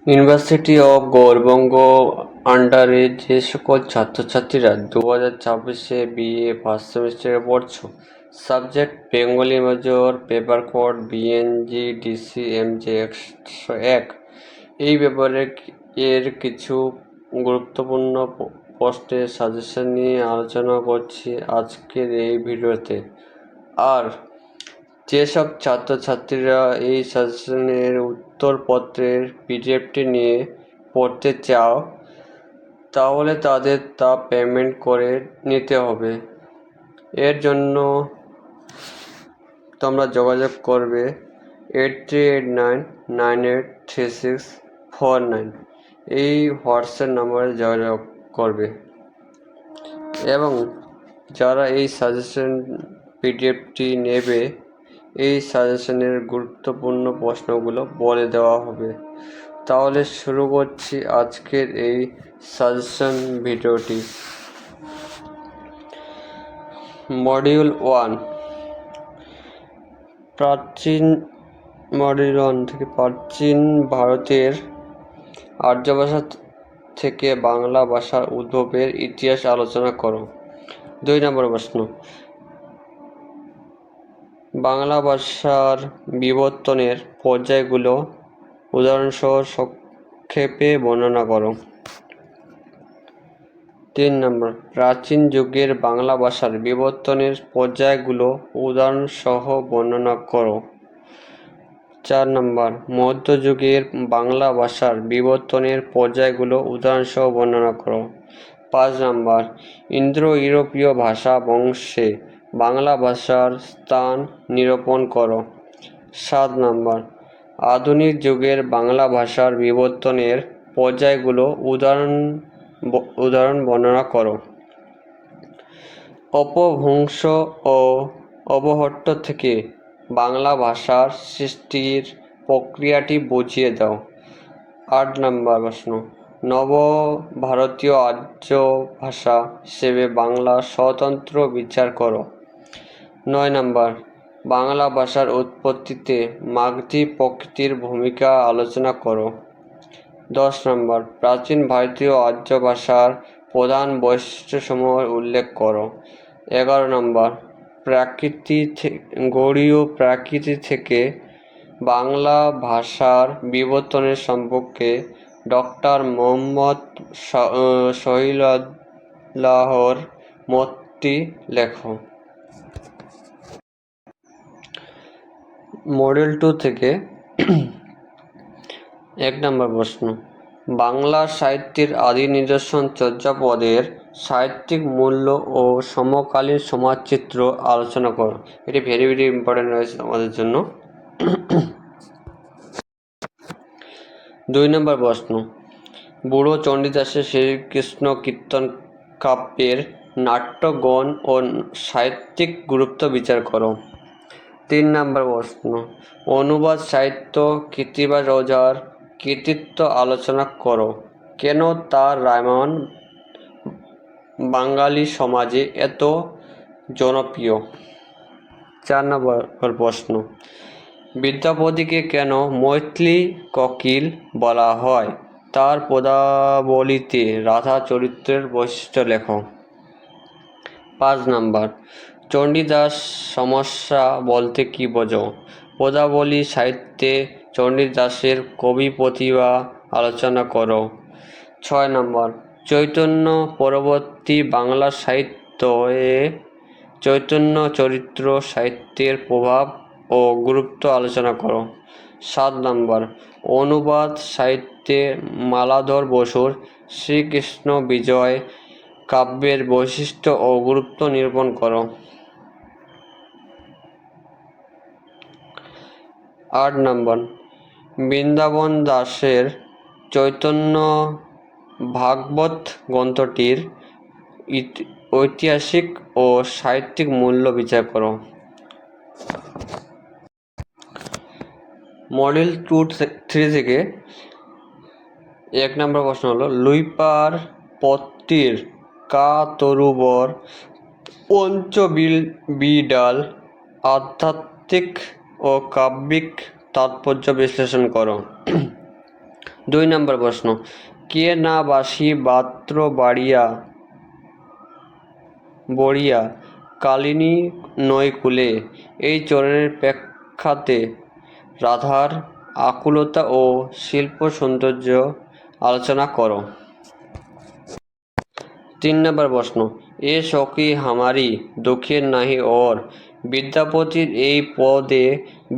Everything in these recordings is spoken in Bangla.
ইউনিভার্সিটি অব গৌড়বঙ্গ আন্ডারে যে সকল ছাত্রছাত্রীরা 2024-এ বিএ ফার্স্ট সেমিস্টারে পড়ছো, subject Bengali major, paper code BNG DC এমজে 101, এই ব্যাপারে এর কিছু গুরুত্বপূর্ণ প্রশ্নের সাজেশন নিয়ে আলোচনা করছি আজকের এই ভিডিওতে। আর যেসব ছাত্রছাত্রীরা এই সাজেশনের উত্তরপত্রের পিডিএফটি নিয়ে পড়তে চাও, তাহলে তাদের তা পেমেন্ট করে নিতে হবে। এর জন্য তোমরা যোগাযোগ করবে 8389983649 এই হোয়াটসঅ্যাপ নম্বরে যোগাযোগ করবে এবং যারা এই সাজেশন পিডিএফটি নেবে, এই সাজেশনের গুরুত্বপূর্ণ প্রশ্নগুলো বলে দেওয়া হবে। তাহলে শুরু করছি আজকের এই সাজেশন ভিডিওটি। মডিউল 1 প্রাচীন ভারতের আর্য ভাষা থেকে বাংলা ভাষার উদ্ভবের ইতিহাস আলোচনা করো। 2 নম্বর প্রশ্ন, বাংলা ভাষার বিবর্তনের পর্যায়গুলো উদাহরণসহ সংক্ষেপে বর্ণনা করো। 3 নম্বর, প্রাচীন যুগের বাংলা ভাষার বিবর্তনের পর্যায়গুলো উদাহরণসহ বর্ণনা করো। 4 নম্বর, মধ্যযুগের বাংলা ভাষার বিবর্তনের পর্যায়গুলো উদাহরণসহ বর্ণনা করো। 5 নম্বর, ইন্দো ইউরোপীয় ভাষা বংশে বাংলা ভাষার স্থান নিরূপণ করো। 7 নম্বর, আধুনিক যুগের বাংলা ভাষার বিবর্তনের পর্যায়গুলো উদাহরণ বর্ণনা করো। অপভ্রংশ ও অবহট্ট থেকে বাংলা ভাষার সৃষ্টির প্রক্রিয়াটি বুঝিয়ে দাও। 8 নম্বর প্রশ্ন, নবভারতীয় আর্য ভাষা হিসেবে বাংলা স্বতন্ত্র বিচার করো। 9 নম্বর, বাংলা ভাষার উৎপত্তিতে মাগধী প্রকৃতির ভূমিকা আলোচনা করো। 10 নম্বর, প্রাচীন ভারতীয় আর্য ভাষার প্রধান বৈশিষ্ট্যসমূহ উল্লেখ করো। 11 নম্বর, গৌড়ীয় প্রাকৃতি থেকে বাংলা ভাষার বিবর্তনের সম্পর্কে ডক্টর মোহাম্মদ শহীদুল্লাহর মতটি লেখো। মডেল 2 থেকে 1 নম্বর প্রশ্ন, বাংলা সাহিত্যের আদি নিদর্শন চর্যাপদের সাহিত্যিক মূল্য ও সমকালীন সমাজচিত্র আলোচনা করো। এটি ভেরি ইম্পর্টেন্ট রয়েছে আমাদের জন্য। 2 নম্বর প্রশ্ন, বুড়ো চণ্ডীদাসের শ্রীকৃষ্ণ কীর্তন কাব্যের নাট্যগণ ও সাহিত্যিক গুরুত্ব বিচার করো। 3 নম্বর প্রশ্ন, অনুবাদ সাহিত্য কৃত্তিবাস ওঝার কৃতিত্ব আলোচনা করো। কেন তার রামায়ণ বাঙালি সমাজে এত জনপ্রিয়। 4 নম্বর প্রশ্ন, বিদ্যাপতিকে কেন মৈথিলী কোকিল বলা হয়, তার পদাবলিতে রাধা চরিত্রের বৈশিষ্ট্য লেখো। 5 নম্বর, চণ্ডীদাস সমস্যা বলতে কী বোঝো। পদাবলী সাহিত্যে চণ্ডীদাসের কবি প্রতিভা আলোচনা করো। 6 নম্বর, চৈতন্য পরবর্তী বাংলা সাহিত্যে চৈতন্য চরিত্র সাহিত্যের প্রভাব ও গুরুত্ব আলোচনা করো। 7 নম্বর, অনুবাদ সাহিত্যে মালাধর বসুর শ্রীকৃষ্ণ বিজয় কাব্যের বৈশিষ্ট্য ও গুরুত্ব নিরূপণ করো। 8 নম্বর, বৃন্দাবন দাসের চৈতন্য ভাগবত গ্রন্থটির ঐতিহাসিক ও সাহিত্যিক মূল্য বিচার করো। মডেল 3 থেকে 1 নম্বর প্রশ্ন হলো, লুইপার পত্তির কা তরুবর পঞ্চবিডাল আধ্যাত্মিক ও কাব্যিক তাৎপর্য বিশ্লেষণ করো। 2 নম্বর প্রশ্ন, কে না বাসি পাত্র বড়িয়া কালিনী নৈকুলে, এই চরণের প্রেক্ষাতে রাধার আকুলতা ও শিল্প সৌন্দর্য আলোচনা করো। 3 নম্বর প্রশ্ন, এ সখী হামারি দুঃখের নাহি ওর, বিদ্যাপতির এই পদে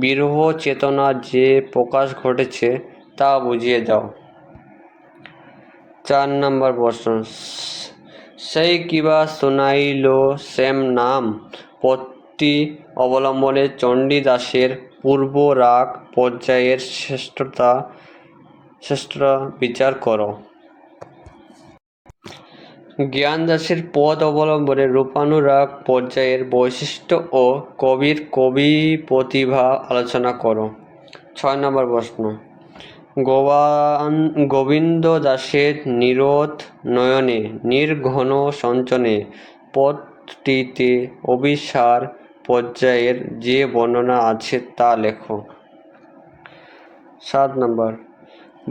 বিরহ চেতনা যে প্রকাশ ঘটেছে তা বুঝিয়ে দাও। 4 নম্বর প্রশ্ন, সেই কিবা শুনাইল শ্যাম নাম, পত্তি অবলম্বনে চণ্ডীদাসের পূর্ব রাগ পর্যায়ের শ্রেষ্ঠতা বিচার করো। জ্ঞানদাসের পদ অবলম্বনে রূপানুরাগ পর্যায়ের বৈশিষ্ট্য ও কবির কবি প্রতিভা আলোচনা করো। 6 নম্বর প্রশ্ন, গোবিন্দ দাসের নিরোধ নয়নে নির্ঘন সঞ্চনে পদটিতে অভিসার পর্যায়ের যে বর্ণনা আছে তা লেখো। 7 নম্বর,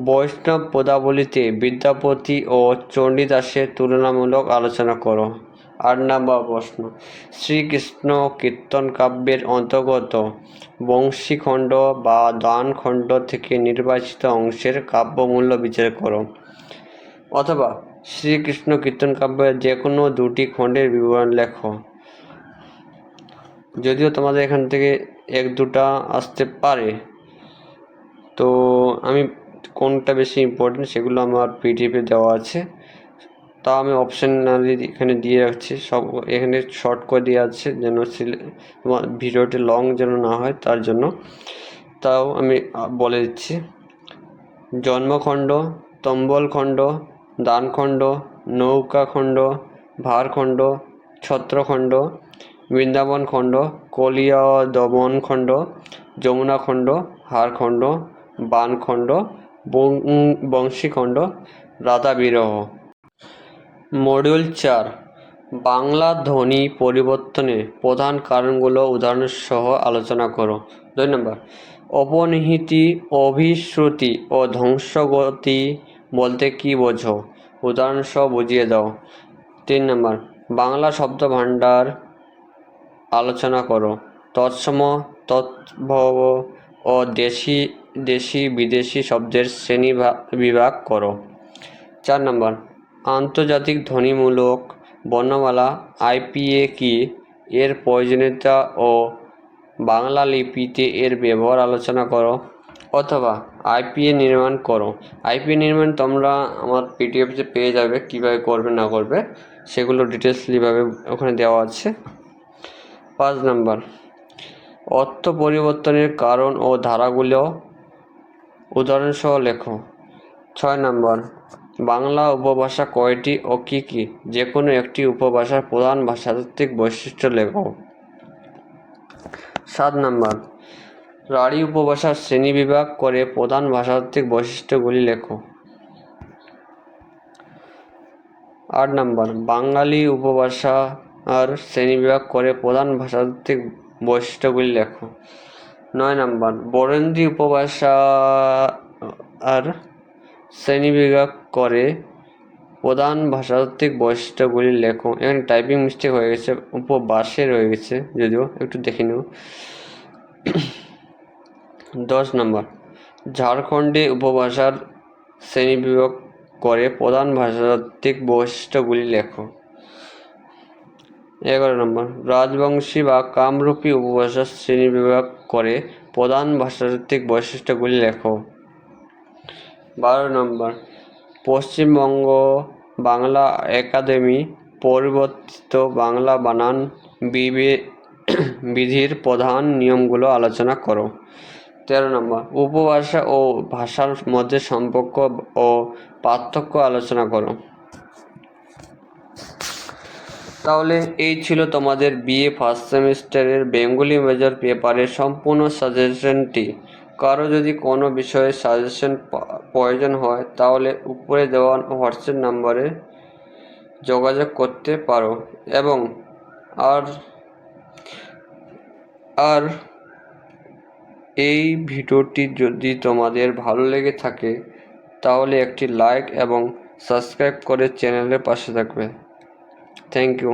বৈষ্ণব পদাবলিতে বিদ্যাপতি ও চণ্ডীদাসের তুলনামূলক আলোচনা করো। 8 নম্বর প্রশ্ন, শ্রীকৃষ্ণ কীর্তন কাব্যের অন্তর্গত বংশীখণ্ড বা দানখণ্ড থেকে নির্বাচিত অংশের কাব্যমূল্য বিচার করো, অথবা শ্রীকৃষ্ণ কীর্তন কাব্যের যে কোনো 2টি খণ্ডের বিবরণ লেখো। যদিও তোমাদের এখান থেকে 1-2টা আসতে পারে, তো আমি কোনটা বেশি ইম্পর্টেন্ট সেগুলো আমার পিডিএফে দেওয়া আছে, তাও আমি অপশনালি এখানে দিয়ে রাখছি। সব এখানে শর্ট করে দেওয়া আছে যেন তোমার ভিডিওটি লং যেন না হয়, তার জন্য তাও আমি বলে দিচ্ছি। জন্মখণ্ড, তম্বলখণ্ড, দানখণ্ড, নৌকাখণ্ড, ভারখণ্ড, ছত্রখণ্ড, বৃন্দাবনখণ্ড, কলিয়া দমনখণ্ড, যমুনাখণ্ড, হারখণ্ড, বানখণ্ড, বংশীখণ্ড, রাধা বিরহ। মডিউল 4, বাংলা ধ্বনি পরিবর্তনে প্রধান কারণগুলো উদাহরণসহ আলোচনা করো। 2 নম্বর, অপনিহিতি, অভিশ্রুতি ও ধ্বংসগতি বলতে কী বোঝো, উদাহরণসহ বুঝিয়ে দাও। 3 নম্বর, বাংলা শব্দভাণ্ডার আলোচনা করো। তৎসম, তদ্ভব ও দেশি বিদেশি শব্দের শ্রেণী বিভাগ করো। 4 নম্বর, আন্তর্জাতিক ধ্বনিমূলক বর্ণমালা আইপিএ কি, এর প্রয়োজনীয়তা ও বাংলা লিপিতে এর ব্যবহার আলোচনা করো, অথবা আইপিএ নির্মাণ করো। আইপিএ নির্মাণ তোমরা আমার পিডিএফে পেয়ে যাবে, কীভাবে করবে না করবে সেগুলো ডিটেলসলিভাবে ওখানে দেওয়া আছে। 5 নম্বর, অর্থ পরিবর্তনের কারণ ও ধারাগুলো উদাহরণসহ লেখো। 6 নম্বর, বাংলা উপভাষা কয়টি ও কী কী, যে কোনো একটি উপভাষার প্রধান ভাষাতাত্ত্বিক বৈশিষ্ট্য লেখো। 7 নম্বর, রাঢ়ী উপভাষার শ্রেণীবিভাগ করে প্রধান ভাষাতাত্ত্বিক বৈশিষ্ট্যগুলি লেখো। 8 নম্বর, বাঙালি উপভাষার শ্রেণীবিভাগ করে প্রধান ভাষাতাত্ত্বিক বৈশিষ্ট্যগুলি লেখো। 9 নম্বর, বরেন্দ্রী উপভাষার শ্রেণীবিভাগ করে প্রধান ভাষাতাত্ত্বিক বৈশিষ্ট্যগুলি লেখো। এখানে টাইপিং মিস্টেক হয়ে গেছে, উপবাসে রয়ে গেছে, যদিও একটু দেখে নিও। 10 নম্বর, ঝাড়খণ্ডী উপভাষার শ্রেণীবিভাগ করে প্রধান ভাষাতাত্ত্বিক বৈশিষ্ট্যগুলি লেখো। 11 নম্বর, রাজবংশী বা কামরূপী উপভাষার শ্রেণীবিভাগ করে প্রধান ভাষাতাত্ত্বিক বৈশিষ্ট্যগুলি লেখো। 12 নম্বর, পশ্চিমবঙ্গ বাংলা একাডেমি পরিবর্তিত বাংলা বানান বিধির প্রধান নিয়মগুলো আলোচনা করো। 13 নম্বর, উপভাষা ও ভাষার মধ্যে সম্পর্ক ও পার্থক্য আলোচনা করো। তাহলে এই ছিল তোমাদের বিএ ফার্স্ট সেমিস্টারের বেঙ্গলি মেজর পেপারের সম্পূর্ণ সাজেশনটি। কারো যদি কোনো বিষয়ে সাজেশন প্রয়োজন হয় তাহলে উপরে দেওয়া হোয়াটসঅ্যাপ নাম্বারে যোগাযোগ করতে পারো। এবং আর এই ভিডিওটি যদি তোমাদের ভালো লেগে থাকে তাহলে একটি লাইক এবং সাবস্ক্রাইব করে চ্যানেলের পাশে থাকবে। Thank you.